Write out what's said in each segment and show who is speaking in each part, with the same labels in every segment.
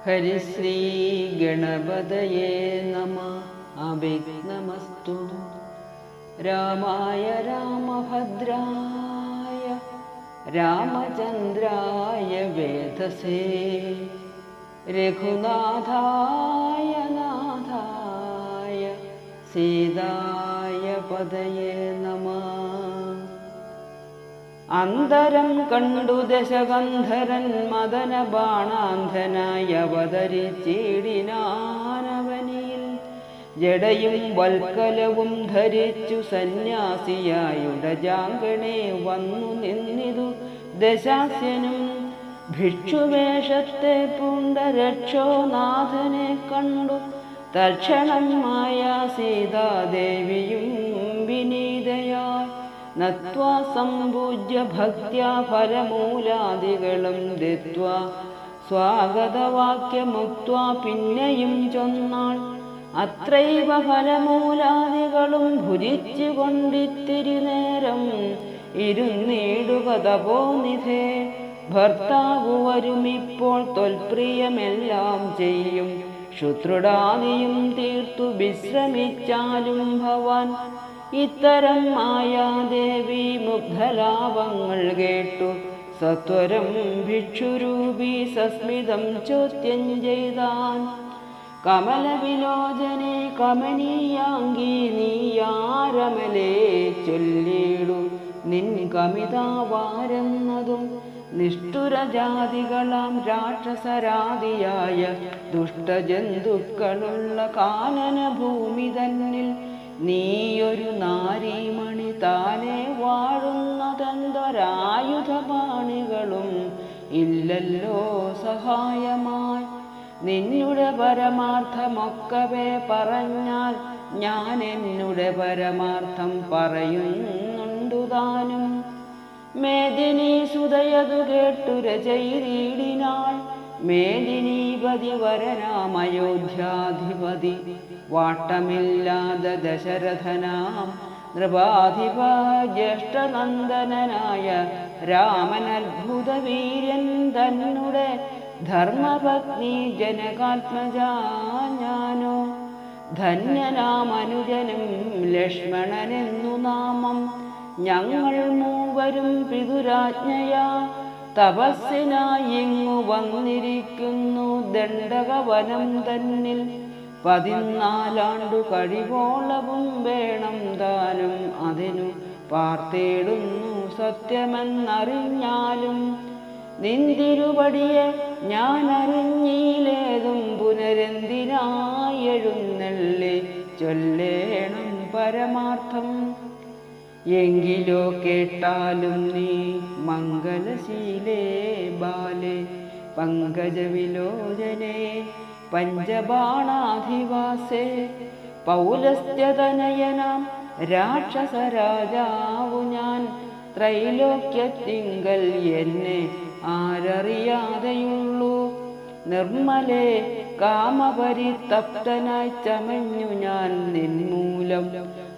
Speaker 1: ഹരിശ്രീ ഗണപതയേ നമഃ. അവിഘ്നമസ്തു. രാമായ രാമഭദ്രായ രാമചന്ദ്രായ വേധസേ രഘുനാഥായ നാഥായ സീതായ പദയേ നമഃ. അന്തരം കണ്ടു ദശകന്ധരൻ മദന ബാണാന്ധനായി അവതരിച്ചിടിനാനവനിൽ. ജടയും വൽക്കലവും ധരിച്ചു സന്യാസിയായുടജാങ്കണേ വന്നു നിന്നിതു ദശാസ്യനും. ഭിക്ഷുവേഷത്തെ പൂണ്ട രക്ഷോനാഥനെ കണ്ടു തൽക്ഷണം മായാ സീതാദേവിയും വിനീതയായി നത്വാ സംപൂജ്യ ഭക്ത്യാ ഫലമൂലാദികളും ദത്വാ സ്വാഗതവാക്യമുക്ത്വാ പിന്നെയും ചൊന്നാൾ. അത്രൈവ ഫലമൂലാദികളും ഭുജിച്ചു കൊണ്ടിത്തിരി നേരം ഇരുന്നീടുക തപോനിധേ. ഭർത്താവു വരുമിപ്പോൾ തൊൽപ്രിയമെല്ലാം ചെയ്യും ശുത്രുടാദിയും തീർത്തു വിശ്രമിച്ചാലും ഭവാൻ. ഇത്തരം മായാദേവി മുഗ്ധലാഭങ്ങൾ കേട്ടു സത്വരം ഭിക്ഷുരൂപി സസ്മിതം ചോദ്യം ചെയ്താൻ. കമലവിലോചനെ കമനീയാങ്കി നീയാരമലേ ചൊല്ലിടു നിൻ കമിതാവാരെന്നതും. നിഷ്ഠുരജാതികളാം രാക്ഷസരാദിയായ ദുഷ്ടജന്തുക്കളുള്ള കാനന ഭൂമി തന്നിൽ നീയൊരു നാരീമണി താനെ വാഴുന്നതെന്തൊരായുധപാണികളും ഇല്ലല്ലോ സഹായമായി. നിന്നുടെ പരമാർത്ഥമൊക്കവേ പറഞ്ഞാൽ ഞാൻ എന്നുടെ പരമാർത്ഥം പറയുന്നുണ്ടു താനും. മേദിനി സുതയതു കേട്ടു രചയിരീടിനാൾ. മേദിനീപതി വരനാമയോധ്യാധിപതി വാട്ടമില്ലാതെ ദശരഥനാം നൃപാധിപ ജ്യേഷ്ഠനന്ദനായ രാമനത്ഭുതവീര്യൻ തന്നുടെ ധർമ്മപത്നി ജനകാത്മജാ ഞാനോ. ധന്യനാമനുജനും ലക്ഷ്മണനെന്നു നാമം. ഞങ്ങൾ മൂവരും പിതുരാജ്ഞയാ തപസ്സിനായി ഇങ്ങു വന്നിരിക്കുന്നു ദണ്ഡകവനം തന്നിൽ. 14 കഴിവോളവും വേണം താനും അതിനു പാർത്തേടുന്നു സത്യമെന്നറിഞ്ഞാലും. നിന്തിരുപടിയെ ഞാൻ അറിഞ്ഞിലേതും പുനരെന്തിനായി എഴുന്നള്ളി ചൊല്ലേണം പരമാർത്ഥം. എങ്കിലോ കേട്ടാലും നീ മംഗലശീലേ ബാലേ പങ്കജവിലോചനേ പഞ്ചബാണാധിവാസേ. പൗലസ്ത്യതനയനാം രാക്ഷസരാജാവു ഞാൻ. ത്രൈലോക്യത്തിങ്കൽ എന്നെ ആരറിയാതെയുള്ളൂ. നിർമ്മലേ കാമപരിതപ്തനായി ചമഞ്ഞു ഞാൻ നിന്മൂലം.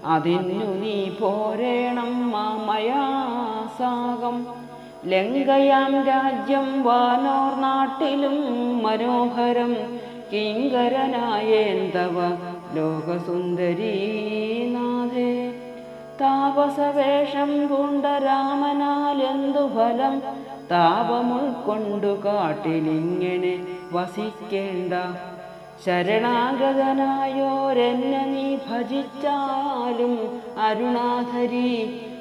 Speaker 1: അതിന്നു നീ പോരേണം മാമയാസാകം. ലങ്കയാം രാജ്യം വാനോർ നാട്ടിലും മനോഹരം. കിങ്കരനായേന്തവ ലോകസുന്ദരീനാഥേ. താപസവേഷം പൂണ്ട രാമനാലെന്തു ഫലം. താപമുൾക്കൊണ്ടു കാട്ടിലിങ്ങനെ വസിക്കേണ്ട. ശരണാഗതനായോരെന്നെ നീ ഭജിച്ചാലും അരുണാധരി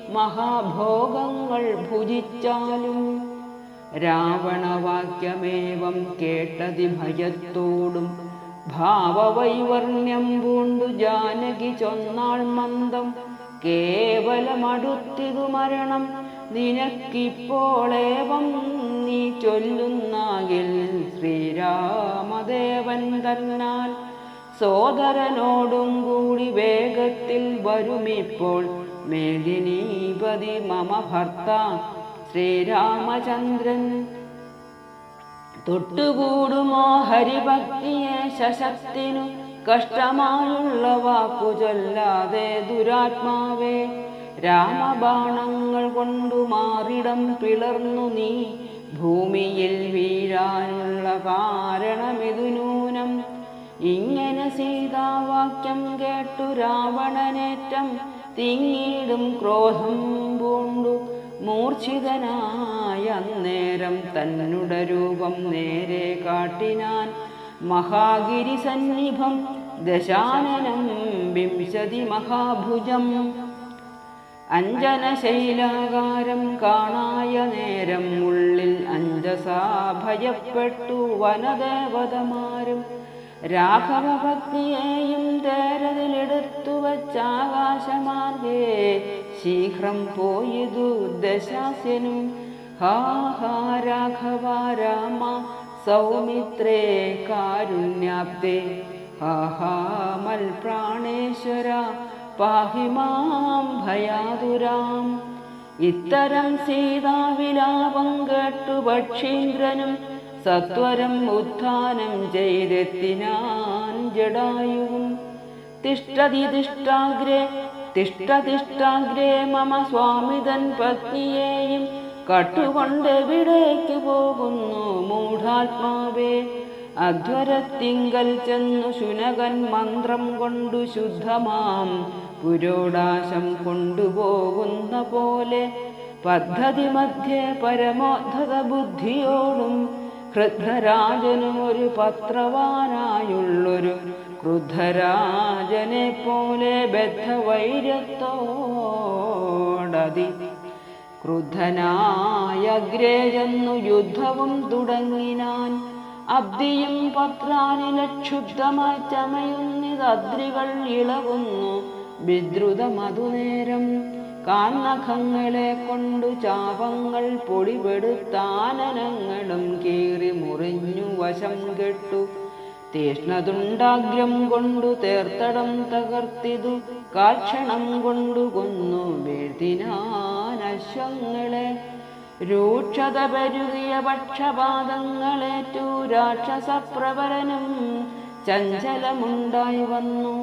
Speaker 1: മഹാഭോഗങ്ങൾ ഭുജിച്ചാലും. രാവണവാക്യമേവം കേട്ടതി ഭയത്തോടും ഭാവവൈവർണ്യം പൂണ്ടു ജാനകി ചൊന്നാൾ മന്ദം. കേവലമടുത്തിതു മരണം നിനക്കിപ്പോളേവം നീ ചൊല്ലുന്നാകിൽ ശ്രീരാമദേവൻ തന്നാൽ. സോദരനോടും കൂടി വേഗത്തിൽ വരുമിപ്പോൾ മേദിനീപതി മമ ഭർത്ത ശ്രീരാമചന്ദ്രൻ. തൊട്ടുകൂടുമോ ഹരിഭക്തിയെ ശശക്തിനു കഷ്ടമായുള്ള വാക്കു ചൊല്ലാതെ ദുരാത്മാവേ. രാമബാണങ്ങൾ കൊണ്ടു മാറിടം പിളർന്നു നീ ഭൂമിയിൽ വീഴാനുള്ള കാരണമിതു ഇങ്ങനെ സീതാവാക്യം കേട്ടു രാവണനേറ്റം തിങ്ങിടും ക്രോധം പൂണ്ടു മൂർച്ഛിതനായ അന്നേരം തന്നുട രൂപം നേരെ കാട്ടിനാൻ മഹാഗിരി സന്നിഭം ദശാനനം വിംശതി മഹാഭുജം. അഞ്ജനശൈലാകാരം കാണായ നേരം ഉള്ളിൽ അഞ്ജസാ ഭയപ്പെട്ടു വനദേവതമാരും. രാഘവഭക്തിയെയും തേരതിലെടുത്തു വച്ചാകാശമാർഗേ ശീഘ്രം പോയതു ദശാസ്യനും. ഹാ ഹാ രാഘവ രാമ സൗമിത്രേ കാരുണ്യാബ്ദേ, ഹാ ഹാ മൽപ്രാണേശ്വര പാഹി മാം ഭയാതുരാം. ഇത്തരം സീതാവിലാപം കേട്ടു പക്ഷീന്ദ്രനും സത്വരം ഉത്ഥാനം ചെയ്തെത്തിനാൻ ജടായുവും. തിഷ്ടതി തിഷ്ടാഗ്രേ തിഷ്ടതിഷ്ടാഗ്രേ മമ സ്വാമിതൻ പത്നിയെയും കട്ടുകൊണ്ടെവിടേക്ക് പോകുന്നു മൂഢാത്മാവേ. അധ്വരത്തിങ്കൽ ചെന്നു ശുനകൻ മന്ത്രം കൊണ്ടു ശുദ്ധമാം പുരോടാശം കൊണ്ടുപോകുന്ന പോലെ പദ്ധതി മധ്യേ പരമോദ്ധത ബുദ്ധിയോടും ക്രുദ്ധരാജനും ഒരു പത്രവാനായുള്ളൊരു ക്രുദ്ധരാജനെ പോലെ ബദ്ധവൈര്യത്തോടതി ക്രുദ്ധനായ അഗ്രേ ചെന്നു യുദ്ധവും തുടങ്ങിനാൻ. അബ്ദിയും പത്രാനിലക്ഷുബ്ധമായി ചമയുന്നിതദ്രികൾ ഇളകുന്നു വിദ്രുതമതുനേരം. കാന്നഖങ്ങളെ കൊണ്ടു ചാപങ്ങൾ പൊടിപെടുത്താനനങ്ങളും കീറി മുറിഞ്ഞു വശം കെട്ടു. തീഷ്ണതുണ്ടാഗ്രം കൊണ്ടു തേർത്തടം തകർത്തിതു കാൽക്ഷണം കൊണ്ടു കൊന്നു വീഴ്ത്തിനാനശ്വങ്ങളെ. രൂക്ഷത പെരുകിയ പക്ഷപാതങ്ങളേറ്റു രാക്ഷസപ്രവരനും ചഞ്ചലമുണ്ടായി വന്നു.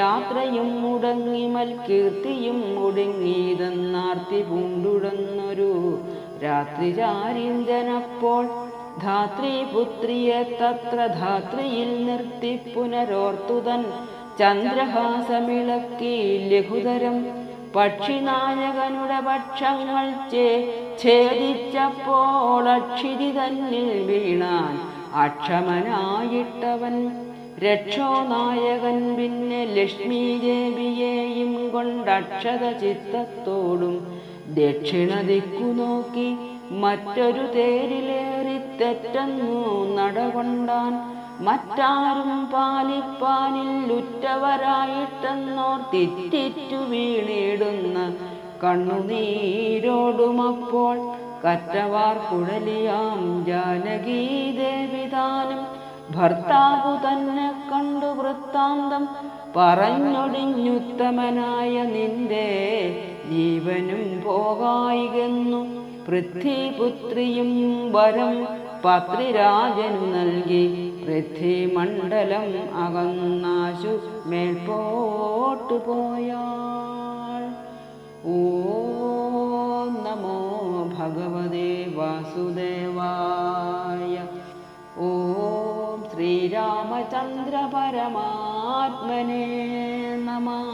Speaker 1: യാത്രയും മുടങ്ങി മൽകീർത്തിയും മുടങ്ങിയതെന്നാർത്തി പൂണ്ടുടന്നൊരു രാത്രിചാരീന്ദ്രനപ്പോൾ ധാത്രീപുത്രിയെ തത്ര ധാത്രിയിൽ നിർത്തി പുനരോർത്തുതൻ ചന്ദ്രഹാസമിളക്കി ലഘുതരം. പക്ഷിനായകനുടെ പക്ഷങ്ങൾ ഛേദിച്ചപ്പോൾ അക്ഷിതി തന്നിൽ വീണാൻ അക്ഷമനായിട്ടവൻ. രക്ഷോനായകൻ പിന്നെ ലക്ഷ്മി ദേവിയെയും കൊണ്ടക്ഷത ചിത്തത്തോടും ദക്ഷിണ ദിക്കു നോക്കി മറ്റൊരു തേരിലേറി തെറ്റെന്നു നടകൊണ്ടാൻ. മറ്റാരും പാലിപ്പാനില്ലുറ്റവരായിട്ടെന്നോർത്തിറ്റു വീണിടുന്ന കണ്ണുനീരോടുമപ്പോൾ കറ്റവാർ കുഴലിയാം ജാനകീ ദേവിതാനും ഭർത്താവു തന്നെ കണ്ടു വൃത്താന്തം പറഞ്ഞൊടിഞ്ഞുത്തമനായ നിന്റെ ജീവനും പോകായികെന്നു പൃഥ്വിപുത്രിയും വരം പത്രിരാജനു നൽകി പൃഥ്വിമണ്ഡലം അകന്നാശു മേൽപോട്ടു പോയാൾ. ഓം നമോ ഭഗവതേ വാസുദേവായ. ഓം ശ്രീരാമചന്ദ്ര പരമാത്മനേ നമഃ.